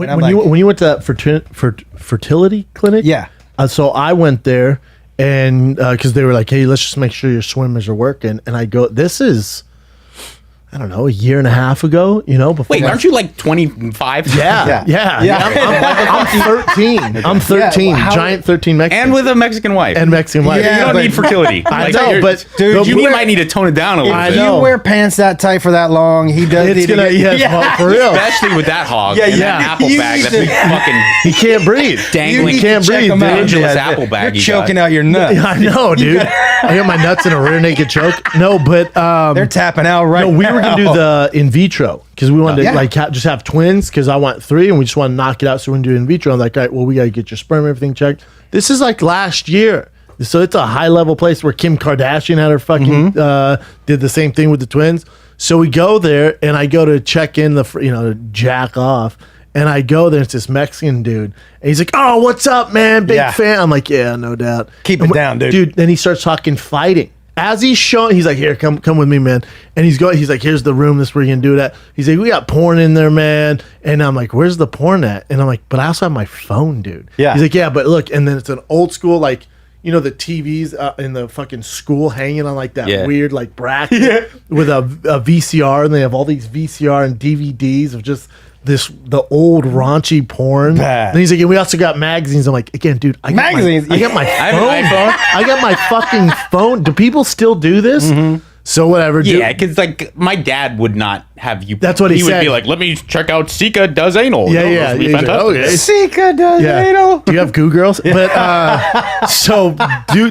When you went to that fertility clinic, Yeah. So I went there, and because they were like, "Hey, let's just make sure your swimmers are working," and I go, "This is, I don't know, a year and a half ago, before." Wait, aren't you like 25? Yeah. I'm 13. I'm 13. Giant 13 Mexican. And with a Mexican wife. And Mexican wife. You don't need fertility. I know, but dude, you might need to tone it down a little I bit. know. You wear pants that tight for that long, he does it's need to gonna, get, well, for real. Especially with that hog. Yeah, and yeah. that apple You bag. need That's fucking He can't breathe. dangling. He can't breathe, check 'em dude. out. Angelus apple bag. You're you got. choking out your nuts. I know, dude. I got my nuts in a rear naked choke. No, but They're tapping out right no, we were now. gonna do the in vitro because we wanted Yeah. to just have twins because I want 3 and we just want to knock it out. So we're gonna do in vitro. I'm like, all right, well, we gotta get your sperm and everything checked. This is like last year, so it's a high level place where Kim Kardashian had her fucking did the same thing with the twins. So we go there and I go to check in to jack off. And I go there, it's this Mexican dude. And he's like, "Oh, what's up, man? Big fan." I'm like, "Yeah, no doubt." Keep it down, dude. Dude, then he starts talking fighting. As he's showing, he's like, "Here, come with me, man." And he's like, "Here's the room. This is where you're gonna do that." He's like, "We got porn in there, man." And I'm like, "Where's the porn at?" And I'm like, "But I also have my phone, dude." Yeah. He's like, "Yeah, but look," and then it's an old school, like, the TVs in the fucking school hanging on like that weird like bracket with a VCR, and they have all these VCR and DVDs of just the old raunchy porn. Bad. And he's like, and we also got magazines. I'm like, again, dude, I got Magazines? I got my I have an phone. iPhone. I got my fucking phone. Do people still do this? So whatever, dude. Yeah, because like my dad would not have you. That's what he would said. be like, "Let me check out Sika does anal." Yeah, No, yeah. this would be He's like, fantastic. "Okay." Sika does anal. Do you have goo girls? But so do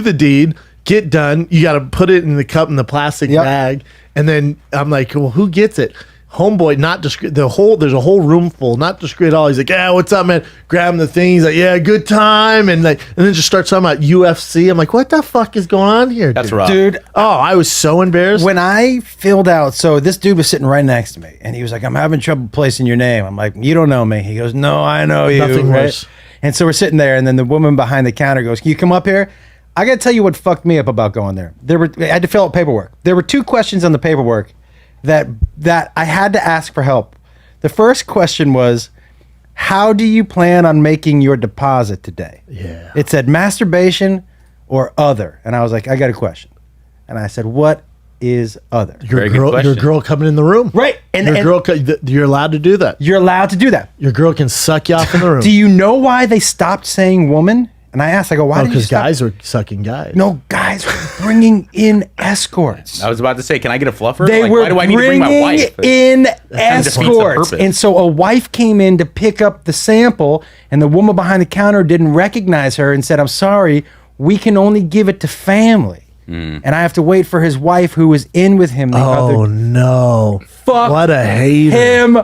the deed, get done. You got to put it in the cup in the plastic bag, and then I'm like, well, who gets it? Homeboy, not discreet. There's a whole room full, not discreet at all. He's like, "Yeah, what's up, man?" Grabbing the thing. He's like, "Yeah, good time," and then just starts talking about UFC. I'm like, what the fuck is going on here? That's dude? rough. Dude, Oh, I was so embarrassed. when I filled out, so this dude was sitting right next to me, and he was like, "I'm having trouble placing your name." I'm like, "You don't know me." He goes, "No, I know you." Nothing right? worse. And so we're sitting there, and then the woman behind the counter goes, "Can you come up here?" I got to tell you what fucked me up about going there. I had to fill out paperwork. There were 2 questions on the paperwork that I had to ask for help. The first question was, "How do you plan on making your deposit today?" Yeah. It said masturbation or other. And I was like, "I got a question." And I said, "What is other?" your Very good girl, question. coming in the room, Right. And you're allowed to do that. you're allowed to do that. Your girl can suck you off in the room. Do you know why they stopped saying woman? And I asked, I go, why did you Because stop? guys were sucking guys. No, guys were bringing in escorts. I was about to say, can I get a fluffer? They were why do I need to bring my bringing wife? in kind of defeats the escorts. purpose. And so a wife came in to pick up the sample, and the woman behind the counter didn't recognize her and said, "I'm sorry, we can only give it to family." And I have to wait for his wife who was in with him. The Oh other no! fuck What a hater! him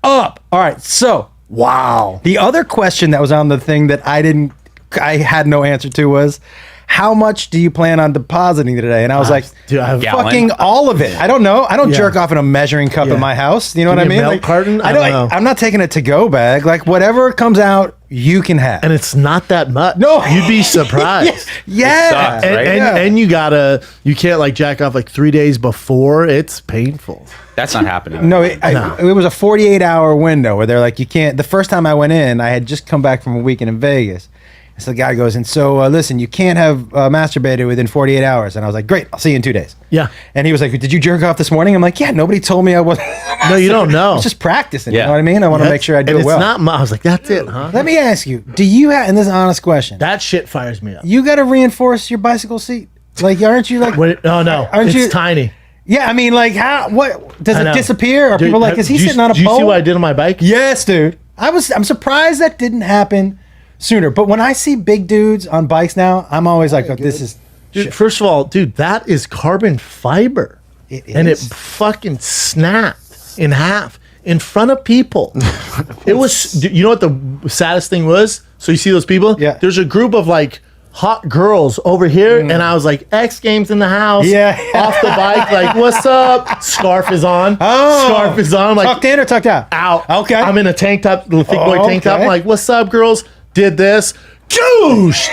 up. All right, so Wow. the other question that was on the thing that I had no answer to was, "How much do you plan on depositing today?" And I was like, dude, I have- Gallon? fucking all of it. I don't know. I don't Yeah. jerk off in a measuring cup Yeah. in my house. You know Give what I me a mean? milk carton? I I don't know. I'm not taking a to-go bag. Like whatever comes out, you can have. And it's not that much. No. You'd be surprised. yeah. sucks, And, right? and you can't like jack off like 3 days before. It's painful. That's not happening. No, it was a 48-hour window where they're like, you can't. The first time I went in, I had just come back from a weekend in Vegas. So the guy goes, and so listen, you can't have masturbated within 48 hours. And I was like, great, I'll see you in 2 days. Yeah. And he was like, did you jerk off this morning? I'm like, yeah, nobody told me I wasn't. No, you don't know. It's just practicing. Yeah. You know what I mean? I want to make sure I do and it well. It's not. I was like, that's it, huh? Let me ask you, do you have, and this is an honest question, That shit fires me up. you got to reinforce your bicycle seat? Like, aren't you like, Wait, oh no, Aren't it's you- tiny. yeah, I mean, like, how, what, does I it know. disappear? Are Dude, people like, is he do you- sitting on a Do you pole? see what I did on my bike? Yes, dude. I'm surprised that didn't happen sooner. But when I see big dudes on bikes now, I'm always like, oh, this is Dude, first of all, dude, that is carbon fiber. It And it is. fucking snapped in half in front of people. It was, you know what the saddest thing was? So you see those people? Yeah. There's a group of like hot girls over here, and I was like, X Games in the house. Yeah. Off the bike, like, what's up? Scarf is on. Oh. Scarf is on. I'm like, tucked in or tucked out? out. Okay. I'm in a tank top, little thick boy Oh, tank top. okay. I'm like, what's up, girls? Did this. Goosh!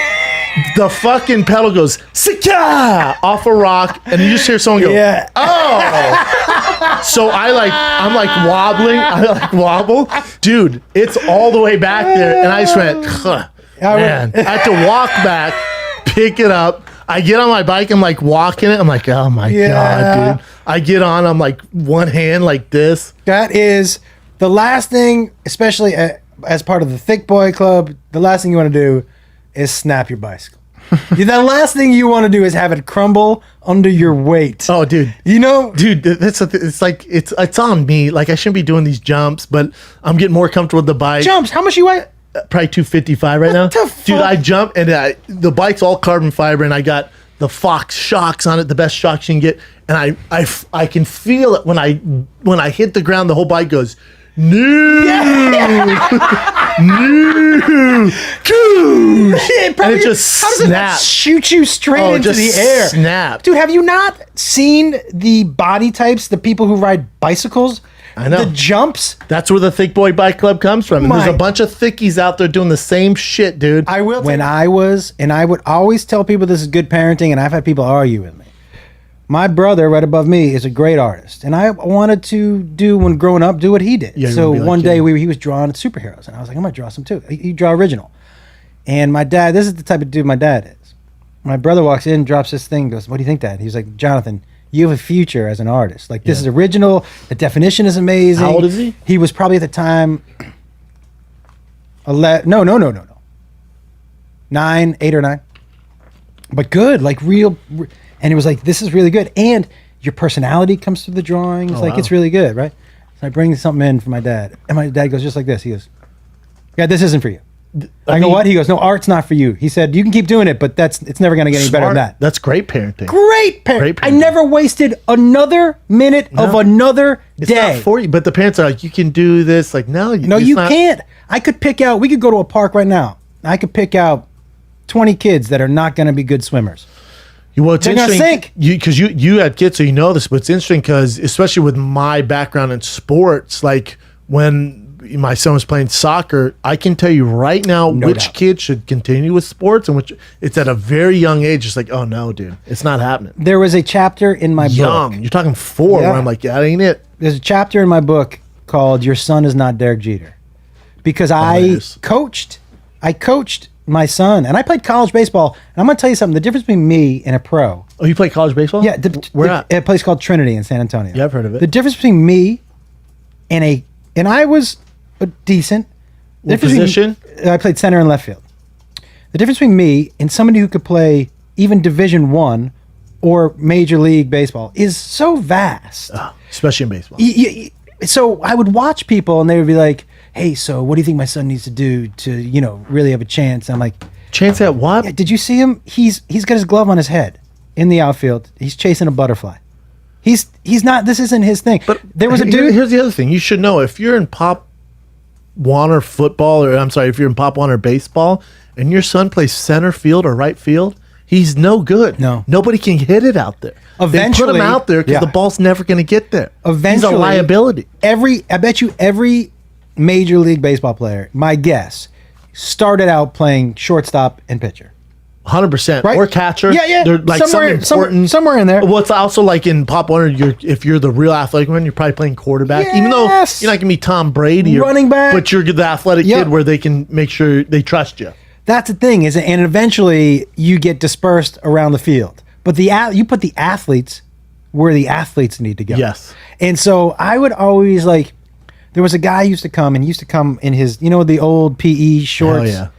the fucking pedal goes Sika off a rock, and you just hear someone go, Yeah. oh. So I'm like wobbling. I like wobble, dude. It's all the way back there, and I just went, huh, man. I had to walk back, pick it up. I get on my bike. I'm like walking it. I'm like, oh my god, dude. I get on. I'm like one hand like this. That is the last thing, especially as part of the Thick Boy Club. The last thing you want to do is snap your bicycle. The last thing you want to do is have it crumble under your weight. Oh, dude. You know, dude, it's like it's on me. Like I shouldn't be doing these jumps, but I'm getting more comfortable with the bike. jumps. How much you weigh? Probably 255 right now. the fuck? Dude, I jump and the bike's all carbon fiber, and I got the Fox shocks on it, the best shocks you can get, and I can feel it when I hit the ground. The whole bike goes new, new, and it just how does snaps. It shoot you straight into the air. Snap, dude. Have you not seen the body types? The people who ride bicycles. I know. The jumps. That's where the Thick Boy Bike Club comes from. And there's a bunch of thickies out there doing the same shit, dude. I will. When I would always tell people this is good parenting, and I've had people argue with me. My brother, right above me, is a great artist, and I wanted to when growing up, do what he did. Yeah, so like one day he was drawing superheroes, and I was like, I'm gonna draw some too. He draw original, and my dad. This is the type of dude my dad is. My brother walks in, drops this thing, goes, "What do you think, Dad?" He's like, "Jonathan, you have a future as an artist. Like this is original. The definition is amazing." How old is he? He was probably at the time 11. No. 9, 8 or 9. But good, like real. And it was like, this is really good. And your personality comes through the drawings. Oh, like wow. it's really good, right? So I bring something in for my dad, and my dad goes just like this. He goes, "Yeah, this isn't for you." I go, "What?" He goes, "No, art's not for you." He said, "You can keep doing it, but it's never going to get any better than that." That's great parenting. Great parent. I never wasted another minute of another It's day. not for you, but the parents are like, you can do this. Like, no, You can't. I could pick out. We could go to a park right now. I could pick out 20 kids that are not going to be good swimmers. Well, it's They're gonna interesting sink. because you had kids, so you know this. But it's interesting because, especially with my background in sports, like when my son was playing soccer, I can tell you right now which kid should continue with sports and which it's at a very young age. It's like, oh no, dude, it's not happening. There was a chapter in my book. You're talking 4 where I'm like, that ain't it. There's a chapter in my book called "Your Son Is Not Derek Jeter," because I coached my son, and I played college baseball. And I'm going to tell you something: the difference between me and a pro. Oh, you play college baseball? Yeah, where at? A place called Trinity in San Antonio. Yeah, I've heard of it. The difference between me and I was a decent. What position? I played center and left field. The difference between me and somebody who could play even Division I or Major League Baseball is so vast. Especially in baseball. So I would watch people, and they would be like, "Hey, so what do you think my son needs to do to, really have a chance?" I'm like, "Chance at what?" Yeah, did you see him? He's got his glove on his head in the outfield. He's chasing a butterfly. He's not. This isn't his thing. But there was a dude. Here's the other thing. You should know if you're in Pop Warner football, or if you're in Pop Warner baseball, and your son plays center field or right field, he's no good. No, nobody can hit it out there. Eventually, they put him out there because the ball's never going to get there. Eventually, he's a liability. I bet you every Major League Baseball player, my guess, started out playing shortstop and pitcher. 100%, right? Or catcher. Yeah. They're like somewhere in there. Well, it's also like in Pop Warner, if you're the real athletic one, you're probably playing quarterback. Yes. Even though you're not gonna be Tom Brady or running back, but you're the athletic kid where they can make sure they trust you. That's the thing, and eventually you get dispersed around the field. But you put the athletes where the athletes need to go. Yes. And so I would always there was a guy who used to come in his, the old PE shorts. Oh yeah.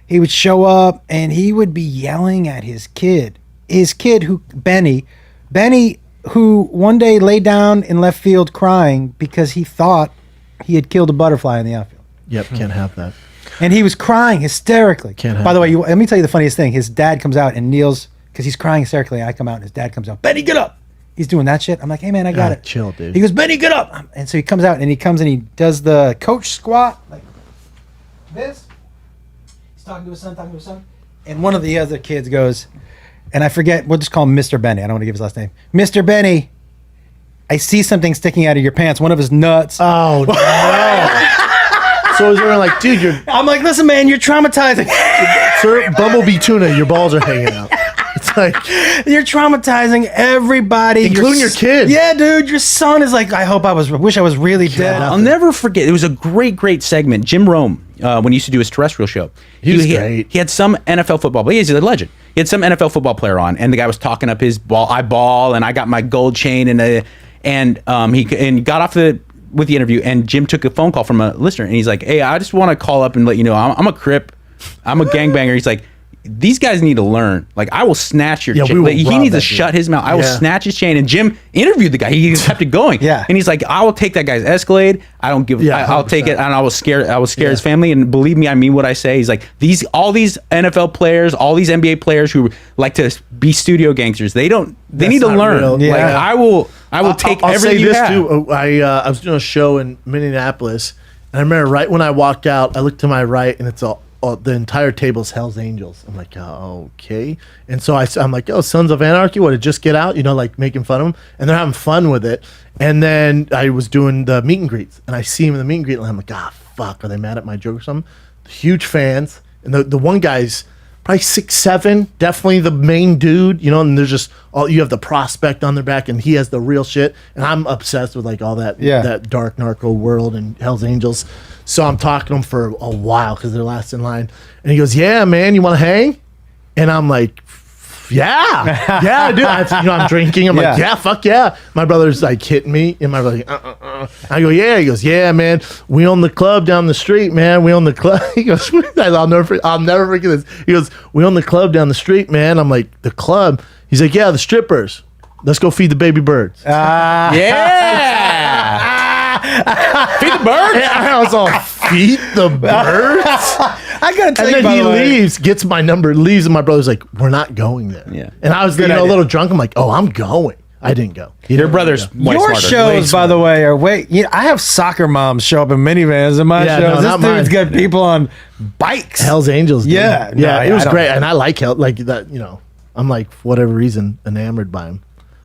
He would show up and he would be yelling at his kid Benny, who one day lay down in left field crying because he thought he had killed a butterfly in the outfield. Yep, can't have that. And he was crying hysterically. By the way, let me tell you the funniest thing. His dad comes out and kneels because he's crying hysterically. I come out and his dad comes out. "Benny, get up." He's doing that shit. I'm like, "Hey man, I got it. Chill, dude." He goes, "Benny, get up." And so he comes out and he does the coach squat like this. Talking to his son, and one of the other kids goes, and I forget, we'll just call him Mr. Benny. I don't want to give his last name. "Mr. Benny, I see something sticking out of your pants. One of his nuts." Oh no. So is everyone like, dude, I'm like, "Listen, man, you're traumatizing." sir, bumblebee tuna, your balls are hanging out. It's like, You're traumatizing everybody, Including your kid. Yeah, dude, your son is like, I wish I was really dead. I'll never forget. It was a great segment. Jim Rome, when he used to do his terrestrial show, He was great. He had some NFL football, but he's a legend. He had some NFL football player on, and the guy was talking up his ball. I ball, and I got my gold chain, he got off with the interview, and Jim took a phone call from a listener, and he's like, "Hey, I just want to call up and let you know I'm a Crip, I'm a gangbanger." He's like, these guys need to learn. Like, I will snatch your chain. Like, he needs to shut his mouth. I will snatch his chain. And Jim interviewed the guy. He kept it going. Yeah. And he's like, I will take that guy's Escalade. I don't give. I'll take it, and I will scare his family. And believe me, I mean what I say. He's like, all these NFL players, all these NBA players who like to be studio gangsters. They need to learn. Real. Like, Yeah. I will take I'll everything say you this have. too. I was doing a show in Minneapolis, and I remember right when I walked out, I looked to my right, and it's the entire table's Hell's Angels. I'm like, oh, okay. And so I'm like, oh, Sons of Anarchy, what, did just get out? You know, like making fun of them. And they're having fun with it. And then I was doing the meet and greets, and I see him in the meet and greet, and I'm like, fuck, are they mad at my joke or something? Huge fans. And the one guy's probably 6'7", definitely the main dude, you know, and there's just you have the prospect on their back, and he has the real shit. And I'm obsessed with like all that that dark narco world and Hell's Angels. So I'm talking to him for a while because they're last in line. And he goes, yeah, man, you want to hang? And I'm like, yeah, dude. I'm drinking. I'm like, yeah, fuck yeah. My brother's like hitting me. And my brother's like, I go, yeah. He goes, yeah, man. We own the club down the street, man. We own the club. He goes, I'll never forget this. He goes, we own the club down the street, man. I'm like, the club? He's like, yeah, the strippers. Let's go feed the baby birds. Yeah. Feed the birds. And I was all, feed the birds? I gotta tell And you, then by he the way, leaves, gets my number, leaves, and my brother's like, we're not going there. Yeah. And I was Good a idea. little drunk. I'm like, oh, I'm going. I didn't go. Your brother's way your smarter. shows, by the way, are I have soccer moms show up in minivans in my Yeah, shows. no, not This dude's mine. got people on bikes. Hell's Angels. Dude. Yeah, yeah, no, it was I don't- great, and I like Hell. Like that, you know. I'm like, for whatever reason, enamored by him.